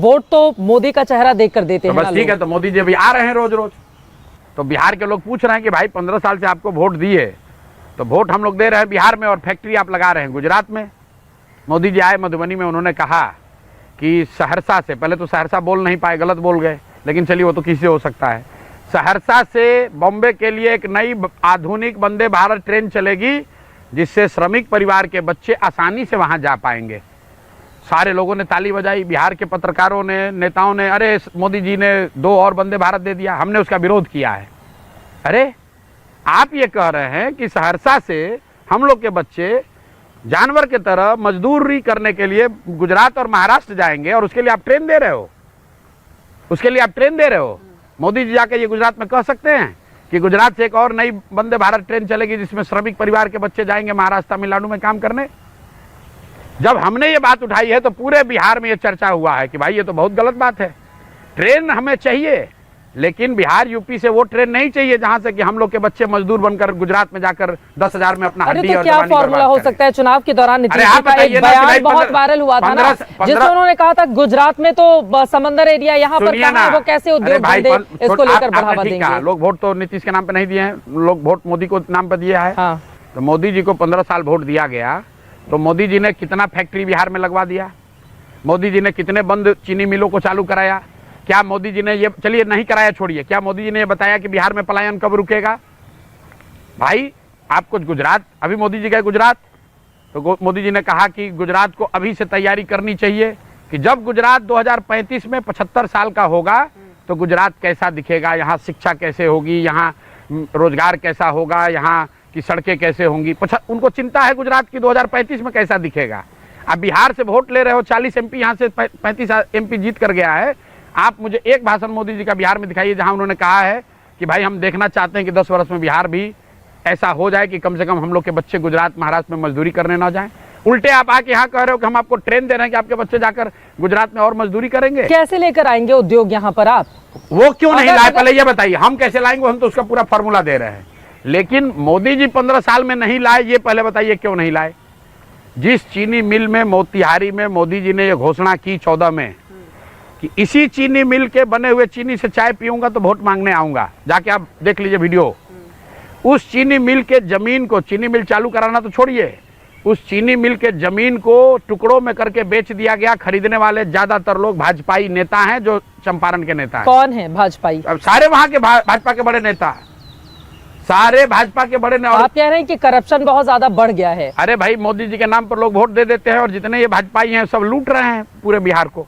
Vote तो मोदी का चेहरा देखकर देते हैं। बस ठीक है, तो मोदी जी अभी आ रहे हैं रोज रोज, तो बिहार के लोग पूछ रहे हैं कि भाई 15 साल से आपको वोट दिए, तो वोट हम लोग दे रहे हैं बिहार में और फैक्ट्री आप लगा रहे हैं गुजरात में। मोदी जी आए मधुबनी में, उन्होंने कहा कि सहरसा से, पहले तो सहरसा बोल नहीं पाए, गलत बोल गए, लेकिन चलिए वो तो किसी से हो सकता है, सहरसा से बॉम्बे के लिए एक नई आधुनिक वंदे भारत ट्रेन चलेगी, जिससे श्रमिक परिवार के बच्चे आसानी से वहां जा पाएंगे। सारे लोगों ने ताली बजाई, बिहार के पत्रकारों ने, नेताओं ने, अरे मोदी जी ने 2 और वंदे भारत दे दिया, हमने उसका विरोध किया है। अरे आप ये कह रहे हैं कि सहरसा से हम लोग के बच्चे जानवर के तरह मजदूरी करने के लिए गुजरात और महाराष्ट्र जाएंगे, और उसके लिए आप ट्रेन दे रहे हो, उसके लिए आप ट्रेन दे रहे हो। मोदी जी जाकर ये गुजरात में कह सकते हैं कि गुजरात से एक और नई वंदे भारत ट्रेन चलेगी, जिसमें श्रमिक परिवार के बच्चे जाएंगे महाराष्ट्र तमिलनाडु में काम करने। जब हमने ये बात उठाई है तो पूरे बिहार में ये चर्चा हुआ है कि भाई ये तो बहुत गलत बात है, ट्रेन हमें चाहिए, लेकिन बिहार यूपी से वो ट्रेन नहीं चाहिए जहां से कि हम लोग के बच्चे मजदूर बनकर गुजरात में जाकर 10,000 में अपना हड्डी और क्या फॉर्मूला हो सकता है? चुनाव के दौरान नीतीश जी का एक बयान बहुत वायरल हुआ था ना, जिसमें उन्होंने कहा था गुजरात में तो समंदर एरिया, यहाँ पर कहाँ है, वो कैसे उद्योग धंधे इसको लेकर बढ़ावा देंगे? लोग वोट तो नीतीश के नाम पे नहीं दिए हैं, लोग वोट मोदी को नाम पे दिया है। तो मोदी जी को 15 साल वोट दिया गया, तो मोदी जी ने कितना फैक्ट्री बिहार में लगवा दिया, मोदी जी ने कितने बंद चीनी मिलों को चालू कराया? क्या मोदी जी ने ये, चलिए नहीं कराया छोड़िए, क्या मोदी जी ने ये बताया कि बिहार में पलायन कब रुकेगा? भाई आपको गुजरात, अभी मोदी जी गए गुजरात, तो मोदी जी ने कहा कि गुजरात को अभी से तैयारी करनी चाहिए कि जब गुजरात 2035 में 75 साल का होगा तो गुजरात कैसा दिखेगा, यहाँ शिक्षा कैसे होगी, यहाँ रोजगार कैसा होगा, यहाँ की सड़कें कैसे होंगी। उनको चिंता है गुजरात की 2035 में कैसा दिखेगा। अब बिहार से वोट ले रहे हो, 40 MP यहाँ से 35 MP जीत कर गया है। आप मुझे एक भाषण मोदी जी का बिहार में दिखाइए जहां उन्होंने कहा है कि भाई हम देखना चाहते हैं कि 10 वर्ष में बिहार भी ऐसा हो जाए कि कम से कम हम लोग के बच्चे गुजरात महाराष्ट्र में मजदूरी करने ना जाएं। उल्टे आप आके यहाँ कह रहे हो कि हम आपको ट्रेन दे रहे हैं कि आपके बच्चे जाकर गुजरात में और मजदूरी करेंगे। कैसे लेकर आएंगे उद्योग यहाँ पर आप? वो क्यों नहीं लाए, पहले ये बताइए। हम कैसे लाएंगे, हम तो उसका पूरा फॉर्मूला दे रहे हैं, लेकिन मोदी जी 15 साल में नहीं लाए, ये पहले बताइए क्यों नहीं लाए। जिस चीनी मिल में मोतिहारी में मोदी जी ने ये घोषणा की 14 में कि इसी चीनी मिल के बने हुए चीनी से चाय पीऊंगा तो वोट मांगने आऊंगा, जाके आप देख लीजिए वीडियो। उस चीनी मिल के जमीन को, चीनी मिल चालू कराना तो छोड़िए, उस चीनी मिल के जमीन को टुकड़ों में करके बेच दिया गया। खरीदने वाले ज्यादातर लोग भाजपाई नेता हैं, जो चंपारण के नेता हैं। कौन है भाजपाई? अब सारे वहां के भाजपा के बड़े नेता, सारे भाजपा के बड़े नेता। आप कह रहे हैं कि करप्शन बहुत ज्यादा बढ़ गया है? अरे भाई मोदी जी के नाम पर लोग वोट दे देते हैं, और जितने ये भाजपाई हैं सब लूट रहे हैं पूरे बिहार को।